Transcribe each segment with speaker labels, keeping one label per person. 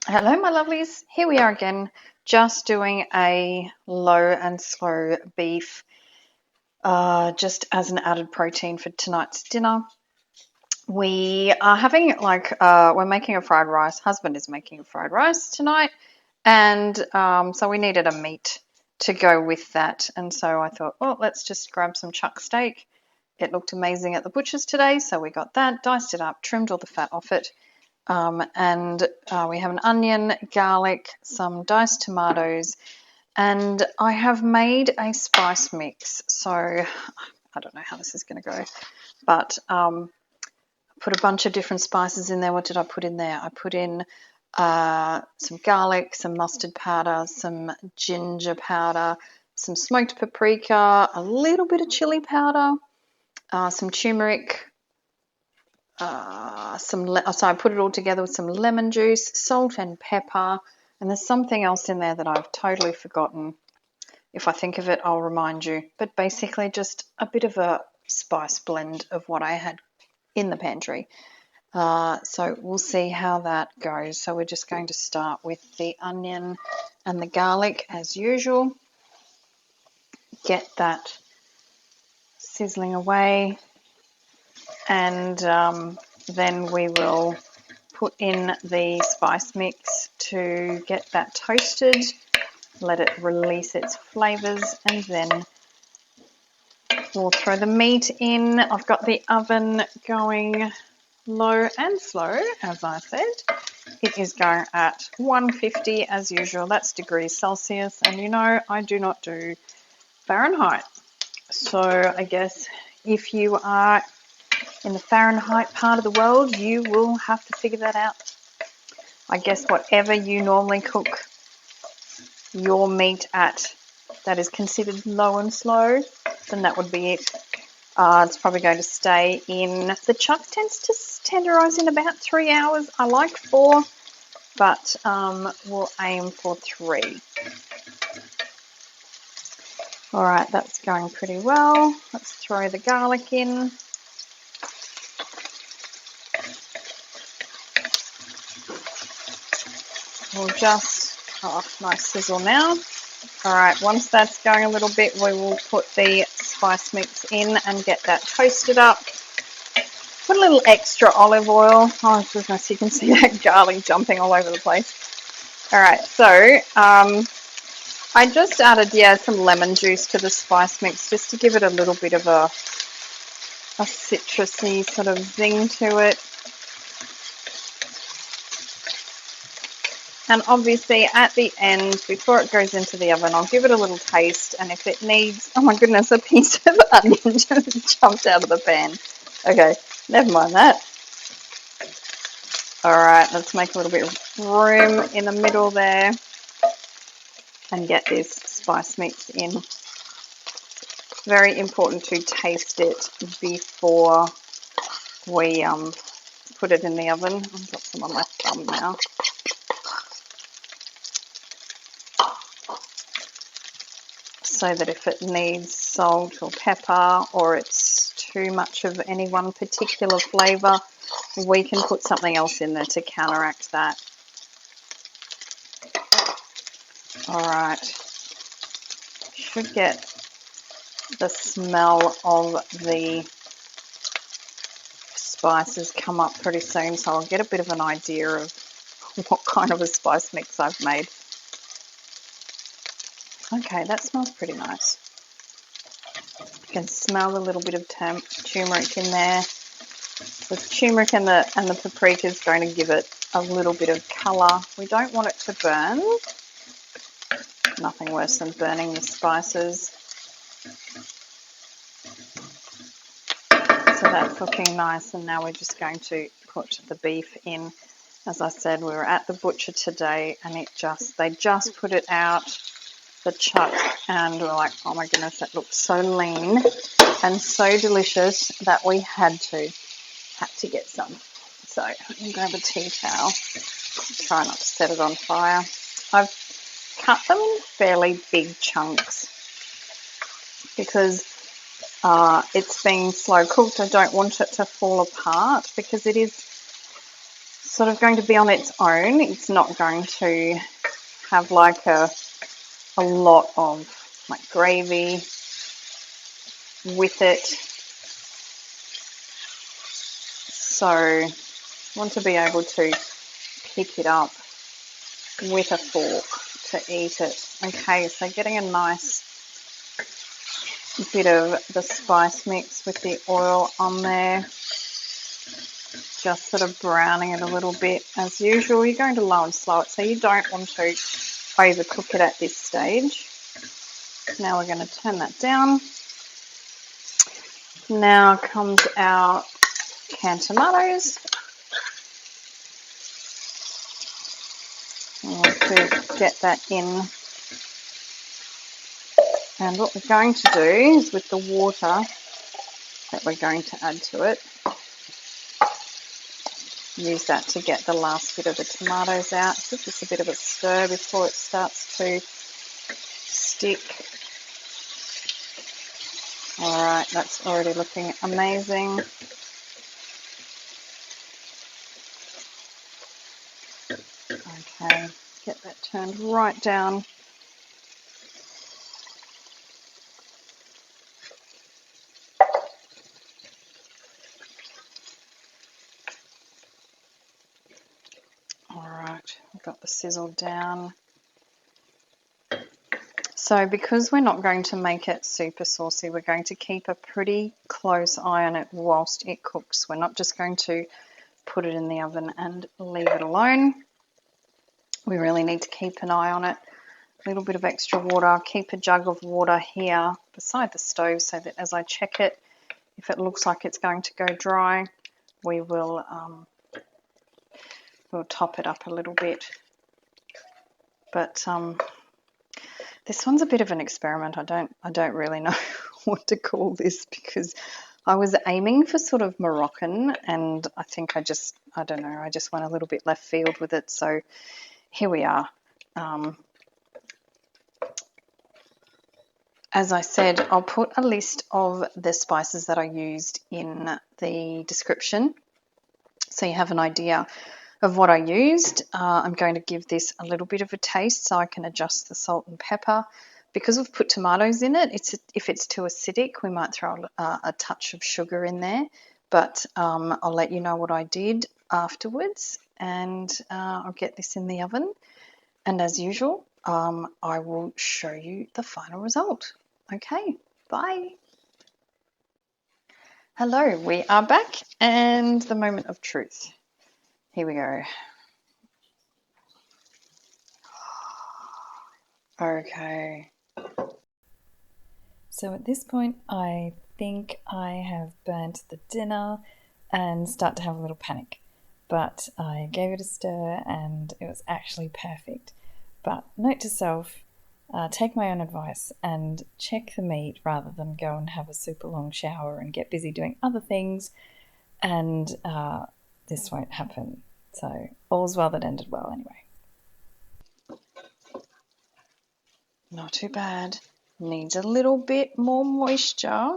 Speaker 1: Hello, my lovelies. Here we are again, just doing a low and slow beef, just as an added protein for tonight's dinner. We are having we're making a fried rice. Husband is making a fried rice tonight, and so we needed a meat to go with that. And so I thought, well, let's just grab some chuck steak. It looked amazing at the butcher's today, so we got that, diced it up, trimmed all the fat off it. And we have an onion, garlic, some diced tomatoes, and I have made a spice mix. So I don't know how this is going to go, but put a bunch of different spices in there. What did I put in there? I put in some garlic, some mustard powder, some ginger powder, some smoked paprika, a little bit of chili powder, some turmeric, so I put it all together with some lemon juice, salt and pepper, and there's something else in there that I've totally forgotten. If I think of it, I'll remind you. But basically just a bit of a spice blend of what I had in the pantry. So we'll see how that goes. So we're just going to start with the onion and the garlic as usual. Get that sizzling away, and then we will put in the spice mix to get that toasted, let it release its flavours, and then we'll throw the meat in. I've got the oven going low and slow, as I said. It is going at 150 as usual. That's degrees Celsius, and you know I do not do Fahrenheit. So I guess if you are in the Fahrenheit part of the world, you will have to figure that out. I guess whatever you normally cook your meat at that is considered low and slow, then that would be it. It's probably going to stay in. The chuck tends to tenderise in about 3 hours. I like 4, but we'll aim for 3. All right, that's going pretty well. Let's throw the garlic in. We'll just, nice sizzle now. All right, once that's going a little bit, we will put the spice mix in and get that toasted up. Put a little extra olive oil. Oh goodness, you can see that garlic jumping all over the place. All right, so I just added, some lemon juice to the spice mix just to give it a little bit of a citrusy sort of zing to it. And obviously at the end, before it goes into the oven, I'll give it a little taste. And if it needs, oh my goodness, a piece of onion just jumped out of the pan. Okay, never mind that. All right, let's make a little bit of room in the middle there and get this spice mix in. Very important to taste it before we put it in the oven. I've got some on my thumb now. So that if it needs salt or pepper, or it's too much of any one particular flavour, we can put something else in there to counteract that. All right, should get the smell of the spices come up pretty soon, so I'll get a bit of an idea of what kind of a spice mix I've made. Okay, that smells pretty nice. You can smell a little bit of turmeric in there. The turmeric and the paprika is going to give it a little bit of colour. We don't want it to burn. Nothing worse than burning the spices. So that's looking nice, and now we're just going to put the beef in. As I said, we were at the butcher today, and they just put it out, the chuck, and we're like, oh my goodness, that looks so lean and so delicious that we had to get some. So I'm going to grab a tea towel, try not to set it on fire. I've cut them in fairly big chunks because it's being slow cooked. I don't want it to fall apart because it is sort of going to be on its own. It's not going to have like a lot of like gravy with it. So want to be able to pick it up with a fork to eat it. Okay, so getting a nice bit of the spice mix with the oil on there. Just sort of browning it a little bit. As usual, you're going to low and slow it, so you don't want to overcook it at this stage. Now we're going to turn that down. Now comes our canned tomatoes. And to get that in. And what we're going to do is with the water that we're going to add to it, use that to get the last bit of the tomatoes out. Give this a bit of a stir before it starts to stick. All right, that's already looking amazing. Okay, get that turned right down. All right, I've got the sizzle down. So because we're not going to make it super saucy, we're going to keep a pretty close eye on it whilst it cooks. We're not just going to put it in the oven and leave it alone. We really need to keep an eye on it. A little bit of extra water. Keep a jug of water here beside the stove so that as I check it, if it looks like it's going to go dry, we will we'll top it up a little bit. But this one's a bit of an experiment. I don't really know what to call this because I was aiming for sort of Moroccan, and I think I don't know, I just went a little bit left field with it. So here we are. As I said, I'll put a list of the spices that I used in the description so you have an idea of what I used. I'm going to give this a little bit of a taste so I can adjust the salt and pepper. Because we've put tomatoes in it, if it's too acidic, we might throw a touch of sugar in there. But I'll let you know what I did afterwards, and I'll get this in the oven. And as usual, I will show you the final result. Okay, bye. Hello, we are back, and the moment of truth. Here we go. Okay.
Speaker 2: So at this point, I think I have burnt the dinner and start to have a little panic. But I gave it a stir and it was actually perfect. But note to self, take my own advice and check the meat rather than go and have a super long shower and get busy doing other things. And this won't happen. So all's well that ended well anyway.
Speaker 1: Not too bad. Needs a little bit more moisture,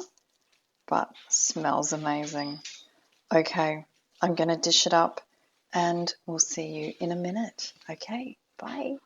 Speaker 1: but smells amazing. Okay, I'm going to dish it up and we'll see you in a minute. Okay, bye.